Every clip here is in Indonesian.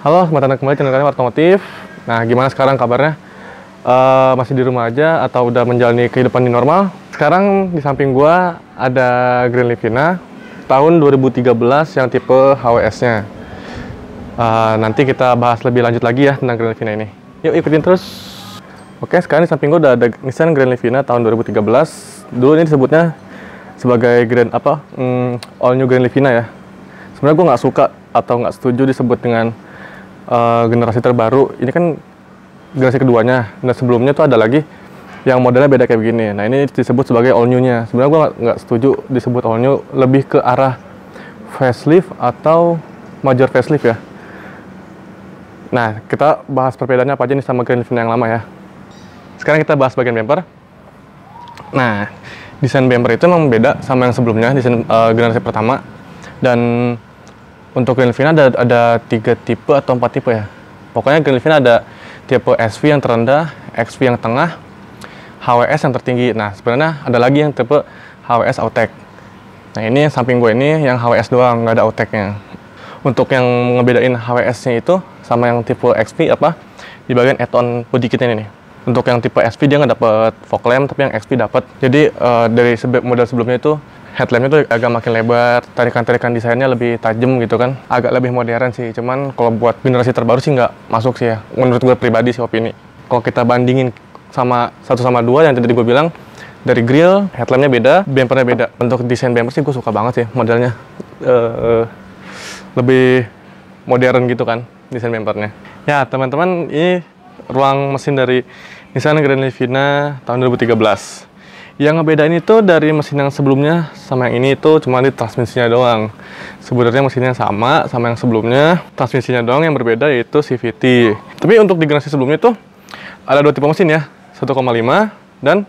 Halo, selamat datang kembali channel kalian Otomotif. Nah, gimana sekarang kabarnya? Masih di rumah aja atau udah menjalani kehidupan di normal? Sekarang di samping gua ada Grand Livina tahun 2013 yang tipe HWS-nya. Nanti kita bahas lebih lanjut lagi ya tentang Grand Livina ini. Yuk ikutin terus. Oke, sekarang di samping gua udah ada Nissan Grand Livina tahun 2013. Dulu ini disebutnya sebagai all new Grand Livina ya. Sebenarnya gua nggak suka atau nggak setuju disebut dengan generasi terbaru. Ini kan generasi keduanya, dan sebelumnya tuh ada lagi yang modelnya beda kayak begini. Nah, ini disebut sebagai all new-nya. Sebenarnya gue nggak setuju disebut all new, lebih ke arah facelift atau major facelift ya. Nah, kita bahas perbedaannya apa aja nih sama Grand Livina yang lama ya. Sekarang kita bahas bagian bumper. Nah, desain bumper itu memang beda sama yang sebelumnya, desain generasi pertama. Dan untuk Grand Livina ada 3 tipe atau 4 tipe ya. Pokoknya Grand Livina ada tipe SV yang terendah, XV yang tengah, HWS yang tertinggi. Nah, sebenarnya ada lagi yang tipe HWS Autek. Nah, ini samping gue ini yang HWS doang, nggak ada Auteknya. Untuk yang ngebedain HWS-nya itu sama yang tipe XV di bagian add-on body kitnya ini nih. Untuk yang tipe SV dia nggak dapet fog lamp, tapi yang XV dapat. Jadi dari model sebelumnya itu headlampnya tuh agak makin lebar, tarikan-tarikan desainnya lebih tajam gitu kan, agak lebih modern sih. Cuman kalau buat generasi terbaru sih nggak masuk sih ya, menurut gue pribadi sih opini. Kalau kita bandingin sama 1 sama 2 yang tadi gue bilang, dari grill, headlampnya beda, bumpernya beda. Untuk desain bumper sih gue suka banget sih modelnya, lebih modern gitu kan desain bumpernya. Ya teman-teman, ini ruang mesin dari Nissan Grand Livina tahun 2013. Yang ngebedain itu dari mesin yang sebelumnya sama yang ini itu cuma di transmisinya doang. Sebenarnya mesinnya sama yang sebelumnya, transmisinya doang yang berbeda yaitu CVT. Tapi untuk di generasi sebelumnya itu ada 2 tipe mesin ya, 1,5 dan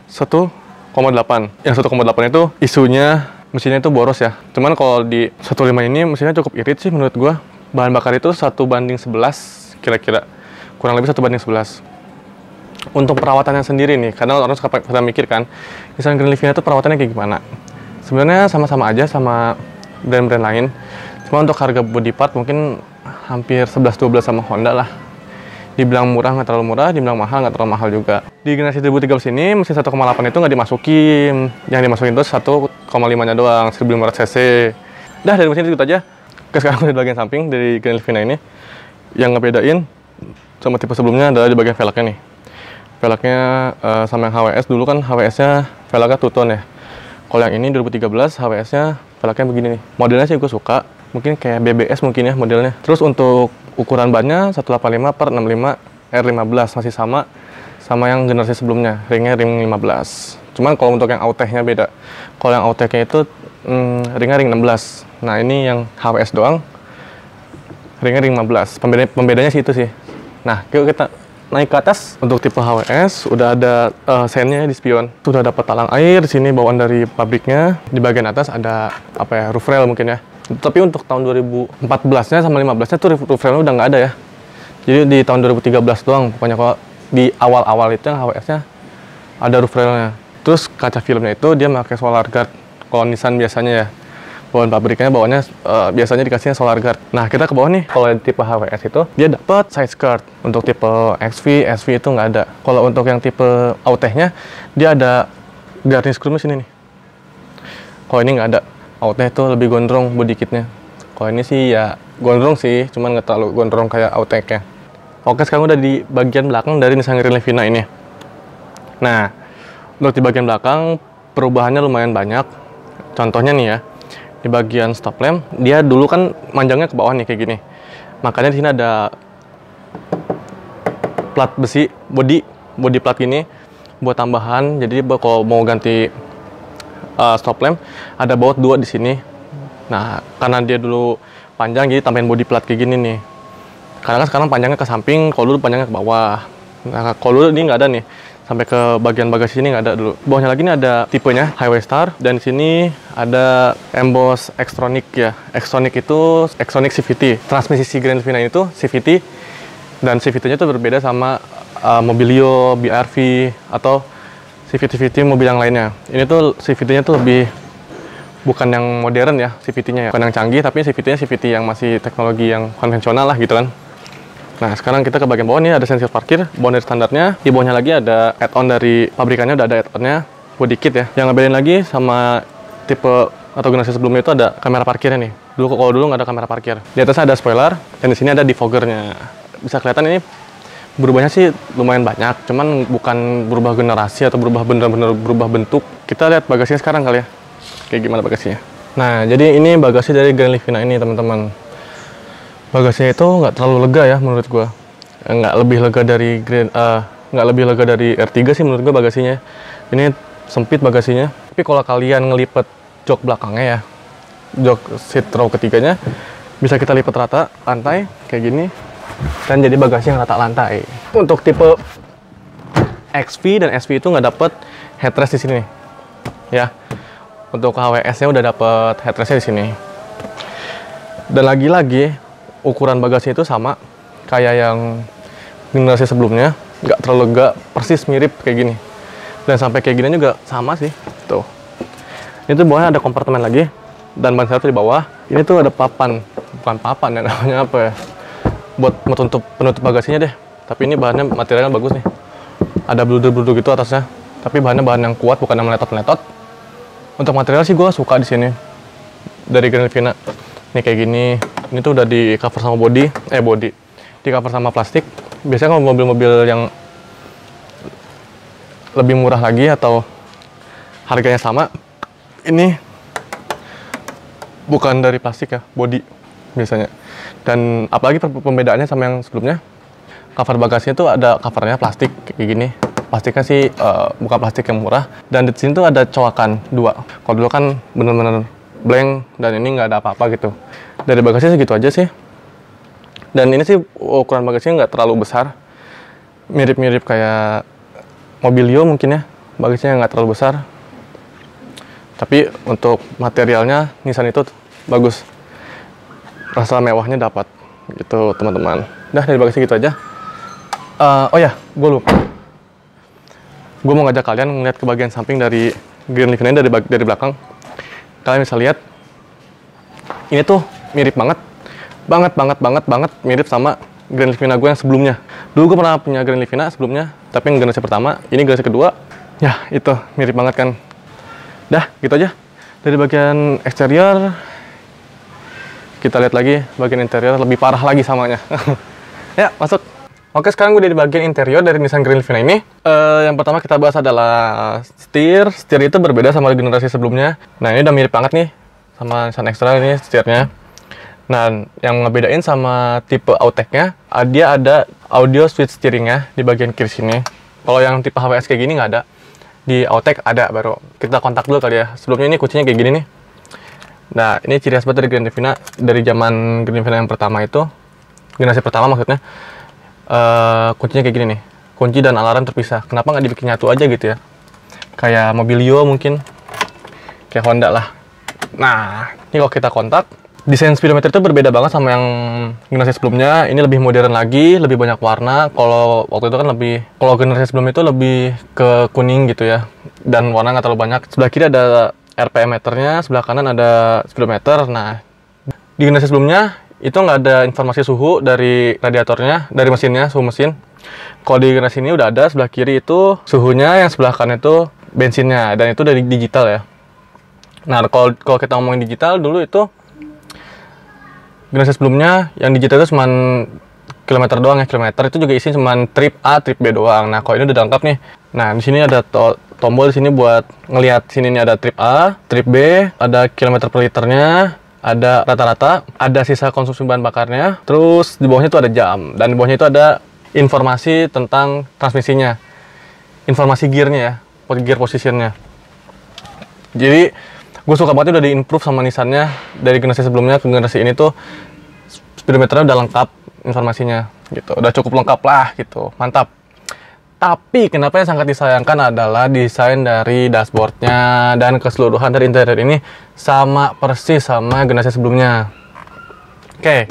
1,8. Yang 1,8 itu isunya mesinnya itu boros ya. Cuman kalau di 1,5 ini mesinnya cukup irit sih menurut gua. Bahan bakar itu 1:11 kira-kira. Kurang lebih 1:11. Untuk perawatannya sendiri nih, karena orang suka pada mikir kan, misalnya Grand Livina itu perawatannya kayak gimana? Sebenarnya sama-sama aja sama brand-brand lain. Cuma untuk harga body part mungkin hampir 11-12 sama Honda lah. Dibilang murah nggak terlalu murah, dibilang mahal nggak terlalu mahal juga. Di generasi 2013 ini mesin 1,8 itu nggak dimasukin. Yang dimasukin itu 1,5-nya doang, 1500 cc. Dah dari mesin itu aja. Sekarang di bagian samping dari Grand Livina ini, yang ngebedain sama tipe sebelumnya adalah di bagian velgnya nih. Velgnya sama yang HWS, dulu kan HWS-nya velgnya two-tone ya. Kalau yang ini 2013 HWS-nya velgnya begini nih. Modelnya sih gue suka, mungkin kayak BBS mungkin ya modelnya. Terus untuk ukuran bannya 185/65 R15 masih sama yang generasi sebelumnya, ringnya ring 15. Cuman kalau untuk yang Autek-nya beda. Kalau yang Autek-nya itu ringnya ring 16. Nah, ini yang HWS doang ringnya ring 15. Pembedanya sih itu sih. Nah, yuk kita naik ke atas. Untuk tipe HWS udah ada sennya di spion. Sudah dapat talang air di sini bawaan dari pabriknya. Di bagian atas ada roof rail mungkin ya. Tapi untuk tahun 2014-nya sama 15-nya tuh roof railnya udah nggak ada ya. Jadi di tahun 2013 doang pokoknya. Kalau di awal-awal itu yang HWS-nya ada roof railnya. Terus kaca filmnya itu dia pakai solar guard. Kalau Nissan biasanya ya, bawaan pabriknya bawahnya biasanya dikasihnya solar guard. Nah, kita ke bawah nih. Kalau tipe HWS itu dia dapat side skirt. Untuk tipe XV, SV itu nggak ada. Kalau untuk yang tipe Autek-nya dia ada garnish chrome sini nih. Kalau ini nggak ada. Autek itu lebih gondrong body kitnya. Kalau ini sih ya gondrong sih, cuman nggak terlalu gondrong kayak Autek-nya. Oke, sekarang udah di bagian belakang dari Nissan Grand Livina ini. Nah, untuk di bagian belakang perubahannya lumayan banyak. Contohnya nih ya, di bagian stop lamp, dia dulu kan manjangnya ke bawah nih kayak gini. Makanya di sini ada plat besi, body plat gini buat tambahan. Jadi kalau mau ganti stop lamp, ada baut 2 di sini. Nah, karena dia dulu panjang, jadi tambahin body plat kayak gini nih. Karena kan sekarang panjangnya ke samping, kalau dulu panjangnya ke bawah. Nah, kalau dulu ini nggak ada nih. Sampai ke bagian bagasi sini nggak ada dulu. Bawahnya lagi ini ada tipenya Highway Star, dan di sini ada emboss Xtronic ya. Xtronic itu Xtronic CVT. Transmisi si Grand Livina itu CVT, dan CVT-nya itu berbeda sama Mobilio, BRV atau CVT mobil yang lainnya. Ini tuh CVT-nya tuh lebih bukan yang modern ya CVT-nya ya, bukan yang canggih, tapi CVT-nya CVT yang masih teknologi yang konvensional lah gitu kan. Nah, sekarang kita ke bagian bawah nih, ada sensor parkir, bawah dari standarnya. Di bawahnya lagi ada add-on dari pabrikannya, udah ada add-onnya, body kit ya. Yang ngebedain lagi sama tipe atau generasi sebelumnya itu ada kamera parkirnya nih. Kalau dulu nggak ada kamera parkir. Di atasnya ada spoiler, dan di sini ada defoggernya. Bisa kelihatan ini berubahnya sih lumayan banyak, cuman bukan berubah generasi atau berubah bener-bener berubah bentuk. Kita lihat bagasinya sekarang kali ya, kayak gimana bagasinya. Nah, jadi ini bagasi dari Grand Livina ini teman-teman. Bagasinya itu nggak terlalu lega ya menurut gua. Nggak lebih lega dari nggak lebih lega dari R3 sih menurut gua bagasinya. Ini sempit bagasinya. Tapi kalau kalian ngelipet jok belakangnya ya, jok seat row ketiganya, bisa kita lipat rata lantai kayak gini. Dan jadi bagasi yang rata lantai. Untuk tipe XV dan SV itu nggak dapet headrest di sini, ya. Untuk HWS-nya udah dapet headrestnya di sini. Dan lagi-lagi ukuran bagasi itu sama kayak yang generasi sebelumnya, nggak terlalu lega, persis mirip kayak gini. Dan sampai kayak gini juga sama sih. Tuh. Ini tuh bawahnya ada kompartemen lagi dan ban serep di bawah. Ini tuh ada papan, bukan papan ya namanya apa ya? Buat penutup bagasinya deh. Tapi ini bahannya materialnya bagus nih. Ada bluder-bluder gitu atasnya. Tapi bahannya bahan yang kuat, bukan yang meletot-meletot. Untuk material sih gue suka di sini. Dari Grand Livina. Ini kayak gini. Ini tuh udah di cover sama body. Di cover sama plastik. Biasanya kalau mobil-mobil yang lebih murah lagi atau harganya sama, ini bukan dari plastik ya, body biasanya. Dan apalagi pembedaannya sama yang sebelumnya, cover bagasinya tuh ada covernya plastik kayak gini. Plastiknya sih bukan plastik yang murah. Dan di sini tuh ada coakan 2. Kalau dulu kan bener-bener blank dan ini nggak ada apa-apa gitu. Dari bagasinya segitu aja sih. Dan ini sih ukuran bagasinya nggak terlalu besar. Mirip-mirip kayak Mobilio mungkin ya. Bagasinya nggak terlalu besar. Tapi untuk materialnya Nissan itu bagus. Rasa mewahnya dapat gitu teman-teman. Dah dari bagasi gitu aja. Oh ya, gue lupa. Gue mau ngajak kalian ngeliat ke bagian samping dari Grand Livina dari belakang. Kalian bisa lihat. Ini tuh mirip banget mirip sama Grand Livina gue yang sebelumnya. Dulu gue pernah punya Grand Livina sebelumnya, tapi yang generasi pertama. Ini generasi kedua. Ya itu mirip banget kan. Dah gitu aja. Dari bagian eksterior. Kita lihat lagi bagian interior lebih parah lagi samanya. Ya, masuk. Oke, sekarang gue udah di bagian interior dari Nissan Grand Livina ini. Yang pertama kita bahas adalah setir. Setir itu berbeda sama generasi sebelumnya. Nah, ini udah mirip banget nih sama Nissan X-Trail ini setirnya. Nah, yang ngebedain sama tipe Autech-nya, dia ada audio switch steering-nya di bagian kiri sini. Kalau yang tipe HWS kayak gini nggak ada. Di Autech ada baru. Kita kontak dulu kali ya. Sebelumnya ini kuncinya kayak gini nih. Nah, ini ciri khas banget dari Grand Livina. Dari zaman Grand Livina yang pertama itu, generasi pertama maksudnya, kuncinya kayak gini nih. Kunci dan alarm terpisah. Kenapa nggak dibikin nyatu aja gitu ya? Kayak Mobilio mungkin. Kayak Honda lah. Nah, ini kalau kita kontak, desain speedometer itu berbeda banget sama yang generasi sebelumnya. Ini lebih modern lagi, lebih banyak warna. Kalau waktu itu kan kalau generasi sebelum itu lebih ke kuning gitu ya. Dan warna nggak terlalu banyak. Sebelah kiri ada RPM meternya, sebelah kanan ada speedometer. Nah, di generasi sebelumnya itu nggak ada informasi suhu dari radiatornya, dari mesinnya, suhu mesin. Kalau di generasi ini udah ada, sebelah kiri itu suhunya, yang sebelah kanan itu bensinnya, dan itu dari digital ya. Nah, kalau kita ngomongin digital, dulu itu generasi sebelumnya yang digital itu cuma kilometer doang ya, kilometer itu juga isinya cuma trip A, trip B doang. Nah, kalau ini udah lengkap nih. Nah, di sini ada tombol di sini buat ngelihat sini nih ada trip A, trip B, ada kilometer per liternya, ada rata-rata, ada sisa konsumsi bahan bakarnya, terus di bawahnya itu ada jam, dan di bawahnya itu ada informasi tentang transmisinya, informasi gearnya ya, gear positionnya. Jadi gue suka banget udah di-improve sama Nissan-nya dari generasi sebelumnya ke generasi ini tuh speedometernya udah lengkap informasinya gitu, udah cukup lengkap lah gitu, mantap. Tapi kenapa yang sangat disayangkan adalah desain dari dashboardnya dan keseluruhan dari interior ini sama persis sama generasi sebelumnya. Oke,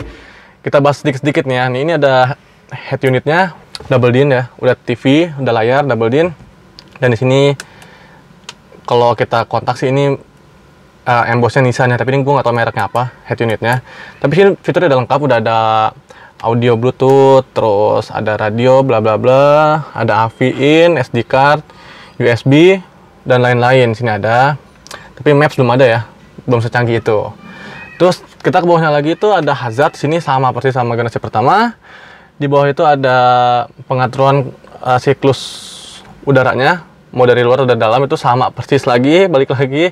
kita bahas sedikit-sedikit nih ya. Ini ada head unitnya double din ya, udah TV, udah layar double din. Dan di sini kalau kita kontak sih ini embossnya Nissan ya, tapi ini gue nggak tahu mereknya apa, head unitnya. Tapi sini fiturnya udah lengkap, udah ada audio Bluetooth, terus ada radio, bla bla bla, ada AV in, SD card, USB, dan lain-lain. Sini ada, tapi Maps belum ada ya, belum secanggih itu. Terus kita ke bawahnya lagi itu ada hazard, sini sama persis sama generasi pertama. Di bawah itu ada pengaturan siklus udaranya, mau dari luar atau dari dalam itu sama persis lagi, balik lagi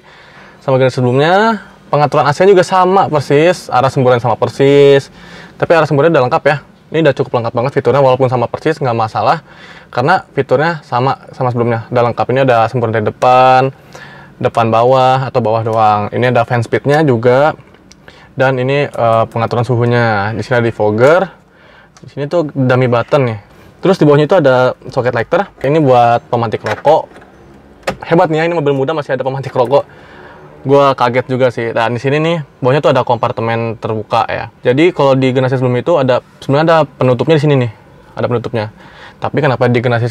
sama generasi sebelumnya. Pengaturan AC juga sama persis, arah semburan sama persis, tapi arah semburannya udah lengkap ya. Ini udah cukup lengkap banget fiturnya, walaupun sama persis nggak masalah karena fiturnya sama sebelumnya, udah lengkap. Ini ada semburan dari depan bawah atau bawah doang. Ini ada fan speednya juga, dan ini pengaturan suhunya. Di sini ada defogger, di sini tuh dummy button nih. Terus di bawahnya itu ada socket lighter, ini buat pemantik rokok. Hebat nih ya, ini mobil muda masih ada pemantik rokok. Gua kaget juga sih. Dan di sini nih bawahnya tuh ada kompartemen terbuka ya. Jadi kalau di generasi sebelum itu sebenarnya ada penutupnya di sini nih, ada penutupnya. Tapi kenapa di generasi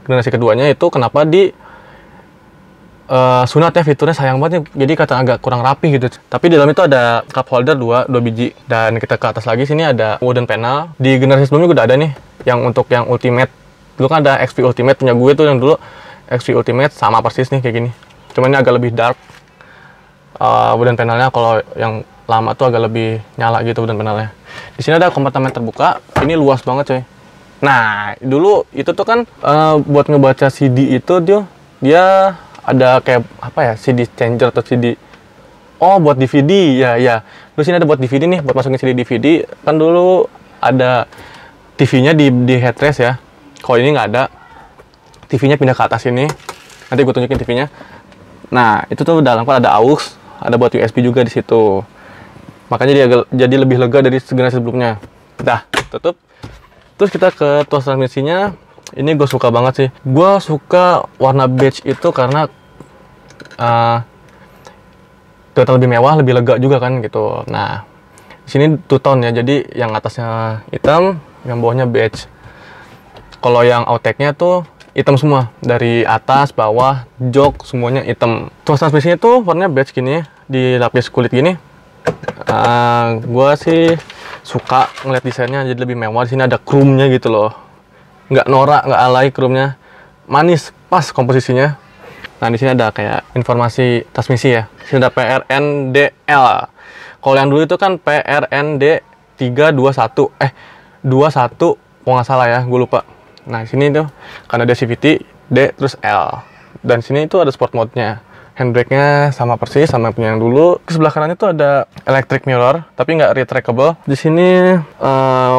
generasi keduanya itu kenapa di sunat ya, fiturnya sayang banget nih. Jadi kata agak kurang rapi gitu. Tapi di dalam itu ada cup holder dua biji. Dan kita ke atas lagi sini ada wooden panel. Di generasi sebelumnya udah ada nih, yang untuk yang Ultimate. Dulu kan ada XV Ultimate punya gue tuh, yang dulu XV Ultimate sama persis nih kayak gini. Cuman ini agak lebih dark. Wooden panelnya, kalau yang lama tuh agak lebih nyala gitu wooden panelnya. Di sini ada kompartemen terbuka, ini luas banget coy. Nah, dulu itu tuh kan buat ngebaca CD itu dia ada kayak apa ya, CD changer atau CD. Oh, buat DVD ya. Terus sini ada buat DVD nih, buat masukin CD DVD. Kan dulu ada TV-nya di headrest ya. Kalau ini nggak ada, TV-nya pindah ke atas ini. Nanti gue tunjukin TV-nya. Nah, itu tuh dalam kan ada aux. Ada buat USB juga di situ. Makanya dia jadi lebih lega dari generasi sebelumnya. Dah, tutup. Terus kita ke tuas transmisinya. Ini gue suka banget sih. Gue suka warna beige itu karena kelihatan lebih mewah, lebih lega juga kan gitu. Nah, di sini two tone ya. Jadi yang atasnya hitam, yang bawahnya beige. Kalau yang outtake-nya tuh hitam semua, dari atas, bawah, jok, semuanya hitam. Tuas transmisinya tuh warnanya beige gini, dilapis kulit gini. Gua sih suka ngeliat desainnya jadi lebih mewah. Di sini ada chrome-nya gitu loh, nggak norak, nggak alay, chrome-nya manis, pas komposisinya. Nah, di sini ada kayak informasi transmisi ya. Di sini ada PRNDL. Kalau yang dulu itu kan PRND 321, 21, kalau nggak salah ya, gue lupa. Nah, sini tuh karena ada CVT D terus L. Dan sini itu ada sport mode-nya. Handbrake-nya sama persis sama yang punya yang dulu. Di sebelah kanannya tuh ada electric mirror, tapi nggak retractable. Di sini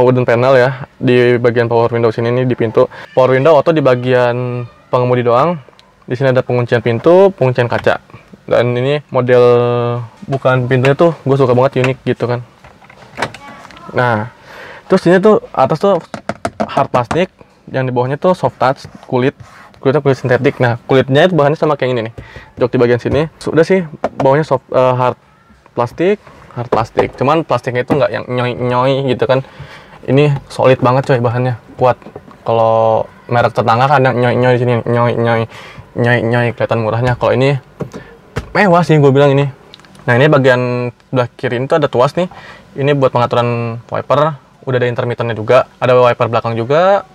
wooden panel ya, di bagian power window sini nih di pintu. Power window auto di bagian pengemudi doang. Di sini ada penguncian pintu, penguncian kaca. Dan ini model bukan pintunya tuh gue suka banget, unik gitu kan. Nah, terus sini tuh atas tuh hard plastik, yang di bawahnya tuh soft touch, kulitnya kulit sintetik. Nah, kulitnya itu bahannya sama kayak ini nih, jok di bagian sini. Sudah sih, bawahnya hard plastik. Cuman plastiknya itu nggak yang nyoy gitu kan. Ini solid banget coy, bahannya kuat. Kalau merek tetangga kan yang nyoy di sini, nyoy kelihatan murahnya. Kalau ini mewah sih gue bilang ini. Nah, ini bagian sebelah kiri ini tuh ada tuas nih. Ini buat pengaturan wiper, udah ada intermittennya juga, ada wiper belakang juga.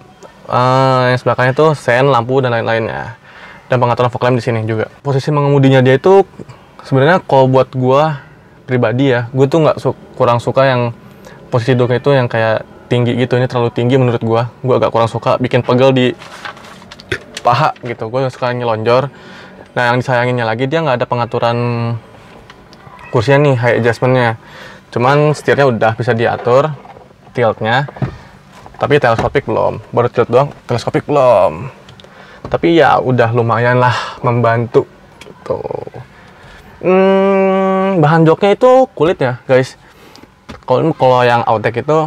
Yang sebelah kanan itu sen, lampu dan lain-lainnya. Dan pengaturan fog lamp di sini juga. Posisi mengemudinya dia itu sebenarnya kalau buat gua pribadi ya, gue tuh kurang suka yang posisi duduknya itu yang kayak tinggi gitu. Ini terlalu tinggi menurut gua. Gua agak kurang suka, bikin pegel di paha gitu. Gue suka nyelonjor. Nah, yang disayanginnya lagi dia nggak ada pengaturan kursinya nih, high adjustment-nya. Cuman setirnya udah bisa diatur, tiltnya. Tapi teleskopik belum, baru tilt doang, teleskopik belum. Tapi ya udah lumayan lah membantu gitu. Bahan joknya itu kulit ya guys. Kalau yang outtake itu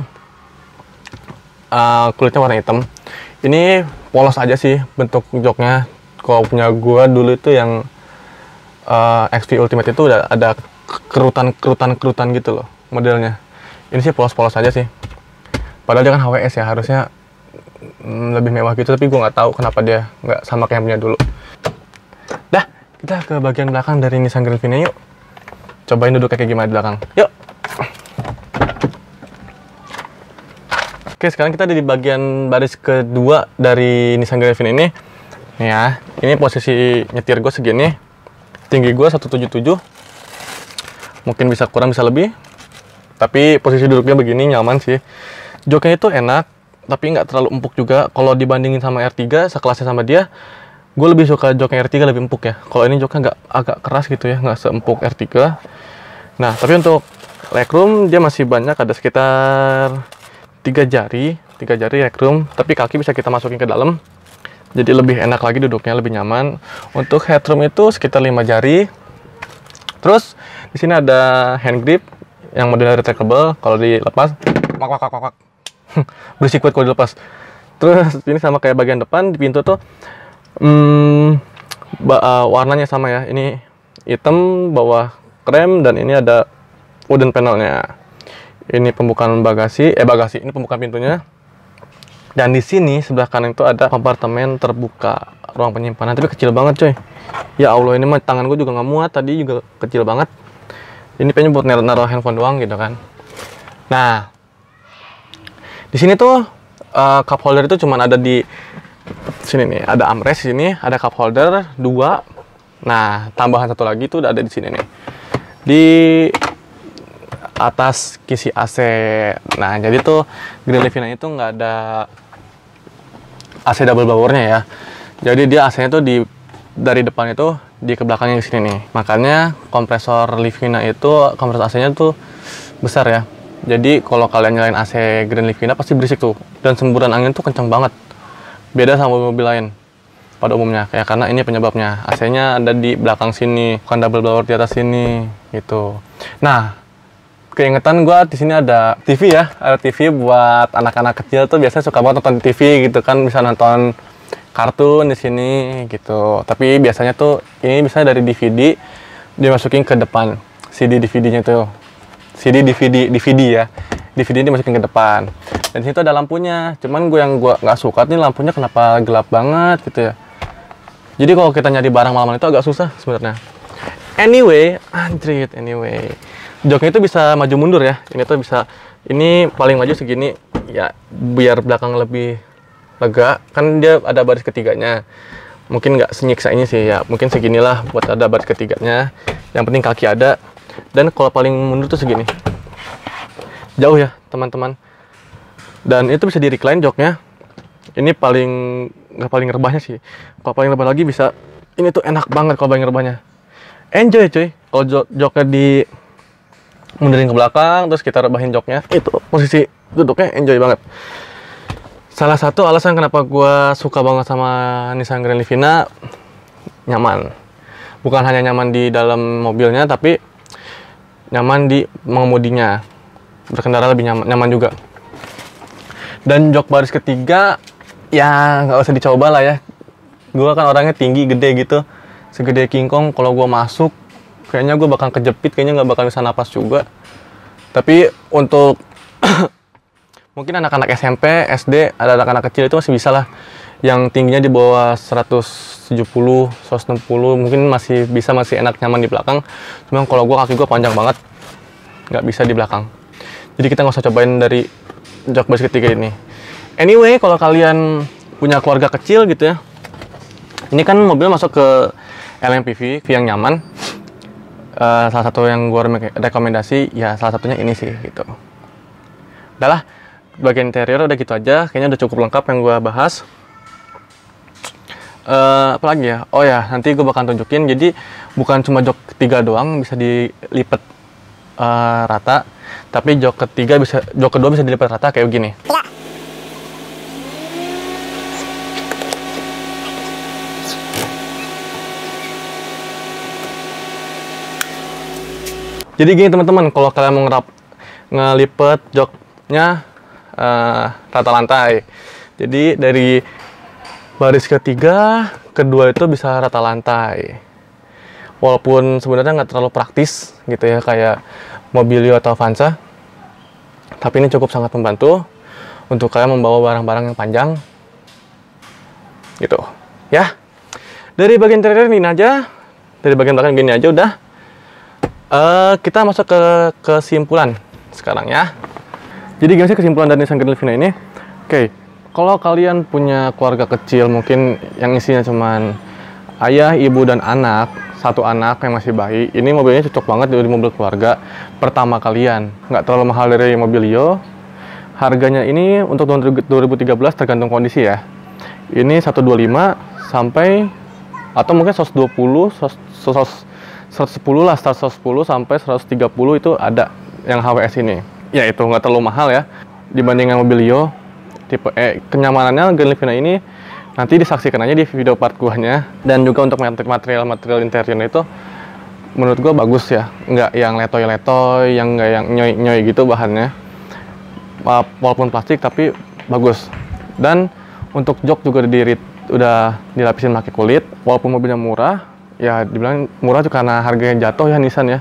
kulitnya warna hitam. Ini polos aja sih bentuk joknya. Kalau punya gua dulu itu yang XV Ultimate itu udah ada kerutan gitu loh modelnya. Ini sih polos-polos aja sih. Padahal dia kan HWS ya, harusnya lebih mewah gitu, tapi gue nggak tahu kenapa dia nggak sama kayak yang punya dulu. Dah, kita ke bagian belakang dari Nissan Grandvina yuk. cobain duduk kayak gimana di belakang. Yuk. Oke, sekarang kita ada di bagian baris kedua dari Nissan Grand Livina ini. Nih ya, ini posisi nyetir gue segini. Tinggi gue 177. Mungkin bisa kurang, bisa lebih. Tapi posisi duduknya begini nyaman sih. Joknya itu enak, tapi nggak terlalu empuk juga. Kalau dibandingin sama R3, sekelasnya sama dia, gue lebih suka joknya R3 lebih empuk ya. Kalau ini joknya agak keras gitu ya, nggak seempuk R3. Nah, tapi untuk legroom dia masih banyak, ada sekitar 3 jari legroom, tapi kaki bisa kita masukin ke dalam. Jadi lebih enak lagi duduknya, lebih nyaman. Untuk headroom itu sekitar 5 jari. Terus di sini ada hand grip yang model retractable, kalau dilepas wak. Berisik banget kalau dilepas. Terus ini sama kayak bagian depan di pintu tuh warnanya sama ya. Ini hitam bawah krem, dan ini ada wooden panelnya. Ini pembukaan bagasi, ini pembukaan pintunya. Dan di sini sebelah kanan itu ada kompartemen terbuka, ruang penyimpanan, tapi kecil banget coy. Ya Allah, ini mah tangan gue juga nggak muat, tadi juga kecil banget. Ini pengen buat naruh handphone doang gitu kan. Nah, di sini tuh cup holder itu cuman ada di sini nih, ada armrest di sini, ada cup holder 2. Nah, tambahan satu lagi tuh udah ada di sini nih. Di atas kisi AC. Nah, jadi tuh Grand Livina itu nggak ada AC double blowernya ya. Jadi dia AC-nya tuh dari depan itu di ke belakangnya di sini nih. Makanya kompresor Livina itu kompresor AC-nya tuh besar ya. Jadi kalau kalian nyalain AC Grand Livina pasti berisik tuh, dan semburan angin tuh kenceng banget. Beda sama mobil lain pada umumnya. Ya karena ini penyebabnya. AC-nya ada di belakang sini, bukan double blower di atas sini gitu. Nah, keingetan gue di sini ada TV ya, ada TV buat anak-anak kecil tuh biasanya suka banget nonton TV gitu kan, bisa nonton kartun di sini gitu. Tapi biasanya tuh ini bisa dari DVD dimasukin ke depan, CD DVD-nya tuh, CD DVD ya, DVD dimasukin ke depan. Dan di sini tuh ada lampunya. Cuman gue nggak suka nih lampunya kenapa gelap banget gitu ya. Jadi kalau kita nyari barang malam itu agak susah sebenarnya. Anyway, joknya itu bisa maju mundur ya. Ini tuh bisa, ini paling maju segini ya, biar belakang lebih lega. Kan dia ada baris ketiganya. Mungkin nggak senyiksa ini sih ya. Mungkin seginilah buat ada baris ketiganya. Yang penting kaki ada. Dan kalau paling mundur tuh segini. Jauh ya teman-teman. Dan itu bisa di recline joknya. Ini nggak paling rebahnya sih. Kalau paling rebah lagi bisa. Ini tuh enak banget kalau paling rebahnya. Enjoy cuy. Kalau joknya di mundurin ke belakang, terus kita rebahin joknya, itu posisi duduknya enjoy banget. Salah satu alasan kenapa gue suka banget sama Nissan Grand Livina, nyaman. Bukan hanya nyaman di dalam mobilnya, tapi nyaman di mengemudinya. Berkendara lebih nyaman juga. Dan jok baris ketiga, ya nggak usah dicoba lah ya. Gue kan orangnya tinggi, gede gitu, segede King Kong. Kalau gue masuk, kayaknya gue bakal kejepit, kayaknya nggak bakal bisa napas juga. Tapi untuk mungkin anak-anak SMP, SD, ada anak-anak kecil itu masih bisa lah. Yang tingginya di bawah 170, 160, mungkin masih enak nyaman di belakang. Cuma kalau kaki gue panjang banget, nggak bisa di belakang. Jadi kita nggak usah cobain dari jok baris ketiga ini. Anyway, kalau kalian punya keluarga kecil gitu ya, ini kan mobil masuk ke LMPV yang nyaman. Salah satu yang gue rekomendasi ya salah satunya ini sih gitu. Udahlah, bagian interior udah gitu aja, kayaknya udah cukup lengkap yang gue bahas. Apa lagi ya? Oh ya, nanti gue bakal tunjukin. Jadi bukan cuma jok ketiga doang bisa dilipat rata, tapi jok kedua bisa dilipat rata kayak begini. Jadi gini teman-teman, kalau kalian mau ngelipet joknya rata lantai. Jadi dari baris ketiga, kedua itu bisa rata lantai. Walaupun sebenarnya nggak terlalu praktis gitu ya, kayak Mobilio atau Avanza. Tapi ini cukup sangat membantu untuk kalian membawa barang-barang yang panjang. Gitu. Ya. Dari bagian interior ini aja. Dari bagian belakang gini aja udah. Kita masuk ke kesimpulan sekarang ya. Jadi gimana sih kesimpulan dari Nissan Grand Livina ini? Oke, kalau kalian punya keluarga kecil mungkin yang isinya cuman ayah, ibu, dan anak, satu anak yang masih bayi, ini mobilnya cocok banget di mobil keluarga pertama kalian. Nggak terlalu mahal dari Mobilio. Harganya ini untuk tahun 2013 tergantung kondisi ya. Ini 125 sampai atau mungkin 120, 110 lah, start 110 sampai 130 itu ada yang HWS ini. Ya itu nggak terlalu mahal ya dibandingkan Mobilio tipe E. Kenyamanannya Grand Livina ini nanti disaksikan aja di video part guanya. Dan juga untuk material interiornya itu menurut gua bagus ya, nggak yang letoy-letoy, yang nggak yang nyoy-nyoy gitu bahannya. Walaupun plastik tapi bagus. Dan untuk jok juga udah dilapisin pakai kulit. Walaupun mobilnya murah, ya dibilang murah tuh karena harganya jatuh ya Nissan ya.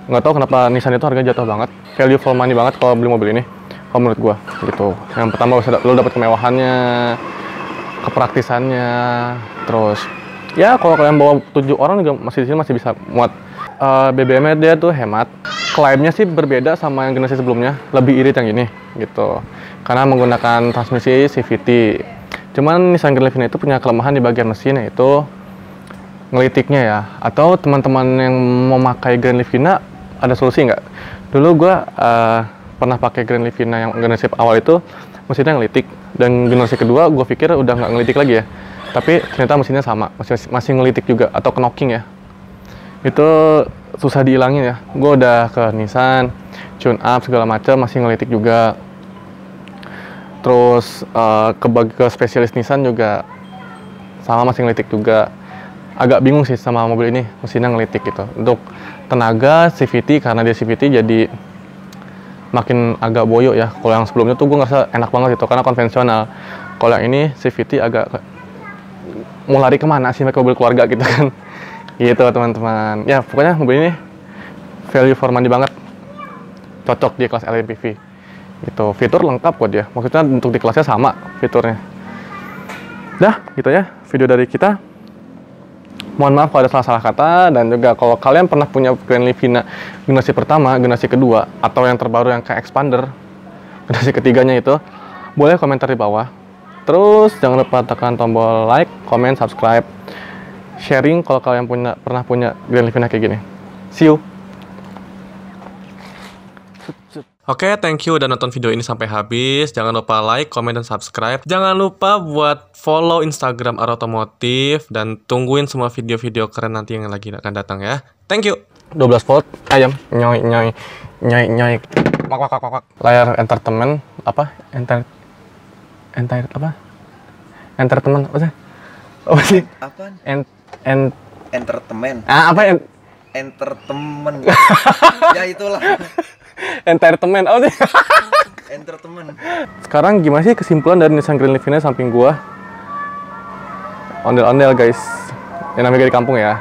Nggak tahu kenapa Nissan itu harganya jatuh banget. Value for money banget kalau beli mobil ini. Kalau menurut gua gitu. Yang pertama lo dapat kemewahannya, kepraktisannya, terus ya kalau kalian bawa 7 orang juga masih di sini masih bisa muat. BBM-nya dia tuh hemat. Klaimnya sih berbeda sama yang generasi sebelumnya, lebih irit yang ini gitu. Karena menggunakan transmisi CVT. Cuman Nissan Grand Livina itu punya kelemahan di bagian mesin, yaitu ngelitiknya ya. Atau teman-teman yang mau pakai Grand Livina ada solusi nggak? Dulu gue pernah pakai Grand Livina yang generasi awal itu mesinnya ngelitik, dan generasi kedua gue pikir udah nggak ngelitik lagi ya. Tapi ternyata mesinnya sama, masih ngelitik juga atau knocking ya. Itu susah dihilangin ya. Gue udah ke Nissan, tune up segala macam masih ngelitik juga. Terus ke spesialis Nissan juga sama masih ngelitik juga. Agak bingung sih sama mobil ini, mesinnya ngelitik gitu. Untuk tenaga CVT, karena dia CVT jadi makin agak boyo ya. Kalau yang sebelumnya tuh gue ngerasa enak banget gitu karena konvensional. Kalau yang ini CVT agak mau lari kemana sih pakai mobil keluarga gitu kan. Gitu teman-teman. Ya pokoknya mobil ini value for money banget. Cocok di kelas LMPV. Gitu. Fitur lengkap kok dia. Maksudnya untuk di kelasnya sama fiturnya. Dah, gitu ya video dari kita. Mohon maaf kalau ada salah-salah kata, dan juga kalau kalian pernah punya Grand Livina generasi pertama, generasi kedua, atau yang terbaru yang kayak Expander, generasi ketiganya itu, boleh komentar di bawah. Terus jangan lupa tekan tombol like, comment, subscribe, sharing kalau kalian pernah punya Grand Livina kayak gini. See you. Oke, thank you udah nonton video ini sampai habis. Jangan lupa like, comment, dan subscribe. Jangan lupa buat follow Instagram Arotomotif, dan tungguin semua video-video keren nanti yang lagi akan datang ya. Thank you. 12 volt ayam nyoy nyoy nyoy nyoy wak wak wak wak. Layar entertainment apa? Entertainment apa sih? Apa sih? Apaan? Entertainment. Apa Entertainment. Ya itulah. Entertainment apa sih? Entertainment. Sekarang gimana sih kesimpulan dari Nissan Grand Livina samping gua? Ondel-ondel guys. Yang namanya di kampung ya.